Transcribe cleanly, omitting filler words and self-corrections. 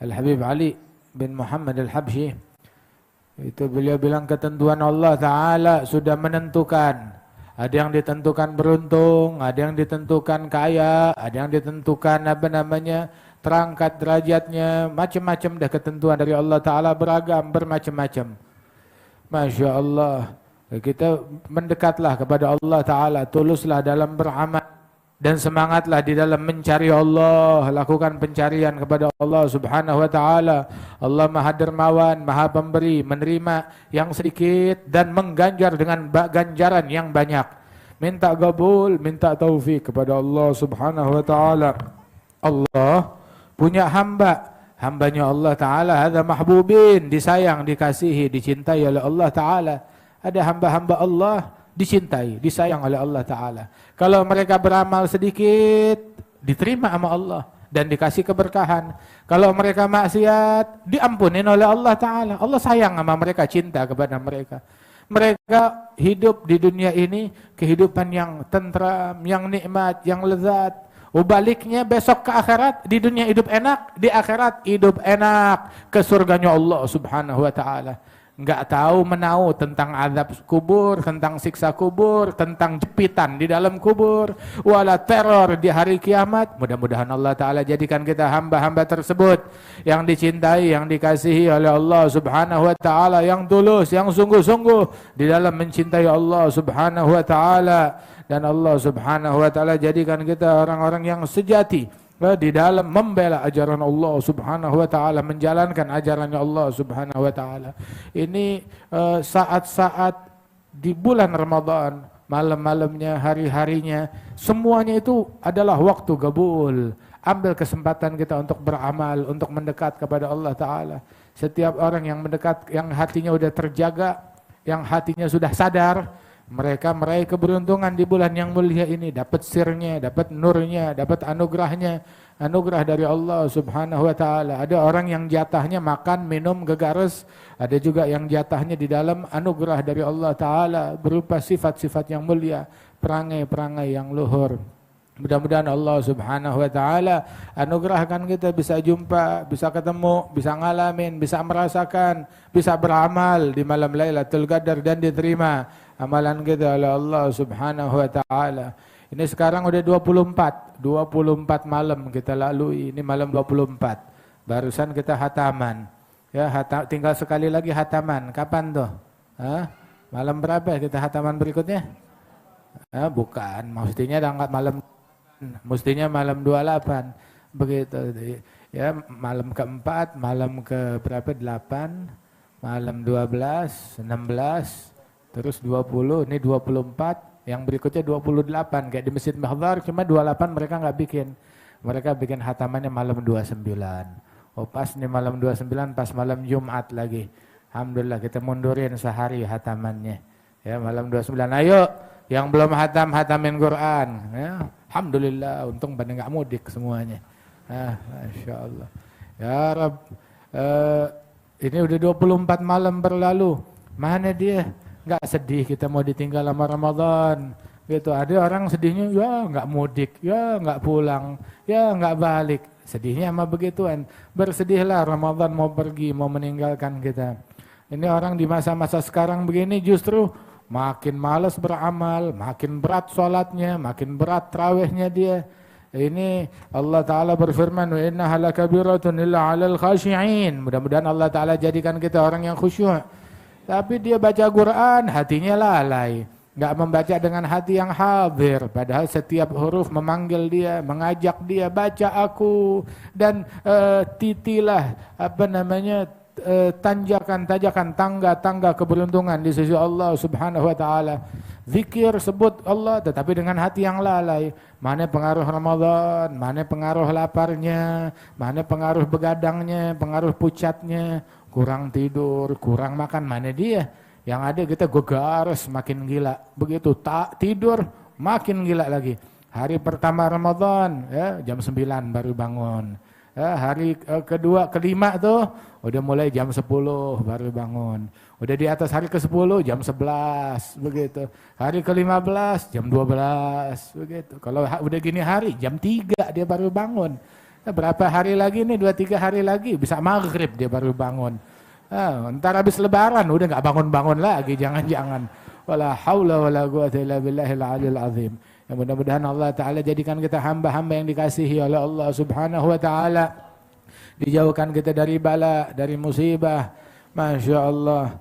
Al-Habib Ali bin Muhammad Al-Habsyi, itu beliau bilang ketentuan Allah Ta'ala sudah menentukan. Ada yang ditentukan beruntung, ada yang ditentukan kaya, ada yang ditentukan terangkat derajatnya, macam-macam dah ketentuan dari Allah Ta'ala, beragam, bermacam-macam. Masya Allah, kita mendekatlah kepada Allah Ta'ala, tuluslah dalam beramal, dan semangatlah di dalam mencari Allah, lakukan pencarian kepada Allah Subhanahu wa Ta'ala. Allah Maha Dermawan, Maha Pemberi, menerima yang sedikit dan mengganjar dengan ganjaran yang banyak. Minta qabul, minta taufik kepada Allah Subhanahu wa Ta'ala. Allah punya hamba, hambanya Allah Ta'ala hadza mahbubin, disayang, dikasihi, dicintai oleh Allah Ta'ala. Ada hamba-hamba Allah dicintai, disayang oleh Allah Ta'ala. Kalau mereka beramal sedikit, diterima sama Allah dan dikasih keberkahan. Kalau mereka maksiat, diampunin oleh Allah Ta'ala. Allah sayang sama mereka, cinta kepada mereka. Mereka hidup di dunia ini kehidupan yang tentram, yang nikmat, yang lezat. Baliknya besok ke akhirat, di dunia hidup enak, di akhirat hidup enak, ke surganya Allah Subhanahu wa Ta'ala. Enggak tahu menau tentang azab kubur, tentang siksa kubur, tentang jepitan di dalam kubur, wala teror di hari kiamat. Mudah-mudahan Allah Ta'ala jadikan kita hamba-hamba tersebut yang dicintai, yang dikasihi oleh Allah Subhanahu wa Ta'ala, yang tulus, yang sungguh-sungguh di dalam mencintai Allah Subhanahu wa Ta'ala. Dan Allah Subhanahu wa Ta'ala jadikan kita orang-orang yang sejati di dalam membela ajaran Allah Subhanahu wa Ta'ala, menjalankan ajarannya Allah Subhanahu wa Ta'ala. Ini saat-saat di bulan Ramadan, malam-malamnya, hari-harinya, semuanya itu adalah waktu gabul. Ambil kesempatan kita untuk beramal, untuk mendekat kepada Allah Ta'ala. Setiap orang yang mendekat, yang hatinya sudah terjaga, yang hatinya sudah sadar, mereka meraih keberuntungan di bulan yang mulia ini, dapat sirnya, dapat nurnya, dapat anugerahnya, anugerah dari Allah Subhanahu wa Ta'ala. Ada orang yang jatahnya makan, minum, gegares, ada juga yang jatahnya di dalam anugerah dari Allah Ta'ala berupa sifat-sifat yang mulia, perangai-perangai yang luhur. Mudah-mudahan Allah Subhanahu wa Ta'ala anugerahkan kita bisa jumpa, bisa ketemu, bisa ngalamin, bisa merasakan, bisa beramal di malam Lailatul Qadar dan diterima amalan kita oleh Allah Subhanahu wa Ta'ala. Ini sekarang udah 24 malam kita lalui, ini malam 24. Barusan kita hataman. Ya, tinggal sekali lagi hataman. Kapan tuh? Malam berapa kita hataman berikutnya? Bukan, mestinya malam 28. Begitu. Ya, malam keempat, malam ke berapa? 8, malam 12, 16, terus 20, ini 24, yang berikutnya 28. Kayak di Masjid Mahdhar, cuma 28 mereka nggak bikin. Mereka bikin hatamannya malam 29. Oh pas nih malam 29, pas malam Jumat lagi. Alhamdulillah kita mundurin sehari hatamannya. Ya malam 29, ayo yang belum hatamin Quran. Ya, Alhamdulillah, untung pada nggak mudik semuanya. Masya Allah. Ya Rab, ini udah 24 malam berlalu. Mana dia? Nggak sedih kita mau ditinggal sama Ramadan gitu. Ada orang sedihnya ya nggak mudik, ya nggak pulang, ya nggak balik. Sedihnya sama begituan. Bersedihlah, Ramadan mau pergi, mau meninggalkan kita. Ini orang di masa-masa sekarang begini justru makin malas beramal, makin berat sholatnya, makin berat tarawihnya dia. Ini Allah Ta'ala berfirman, wa innaha lakabiratun illa 'alal khashi'in. Mudah-mudahan Allah Ta'ala jadikan kita orang yang khusyuk. Tapi dia baca Quran, hatinya lalai. Nggak membaca dengan hati yang hadir. Padahal setiap huruf memanggil dia, mengajak dia, baca aku. Dan titilah, tanjakan tangga keberuntungan di sisi Allah Subhanahu wa Ta'ala. Zikir, sebut Allah, tetapi dengan hati yang lalai. Mana pengaruh Ramadan, mana pengaruh laparnya, mana pengaruh begadangnya, pengaruh pucatnya. Kurang tidur, kurang makan, mana dia? Yang ada kita gegares makin gila. Begitu tak tidur makin gila lagi. Hari pertama Ramadan ya jam 9 baru bangun. Ya, hari kedua, kelima tuh udah mulai jam 10 baru bangun. Udah di atas hari ke-10 jam 11 begitu. Hari ke-15 jam 12 begitu. Kalau udah gini hari jam 3 dia baru bangun. Berapa hari lagi nih, 2-3 hari lagi bisa maghrib dia baru bangun. Ntar habis lebaran udah nggak bangun-bangun lagi, jangan-jangan. Wala haula wala quwata illa billahil aliyil azim. Ya mudah-mudahan Allah Ta'ala jadikan kita hamba-hamba yang dikasihi oleh Allah Subhanahu Wa Ta'ala. Dijauhkan kita dari bala, dari musibah. Masya Allah.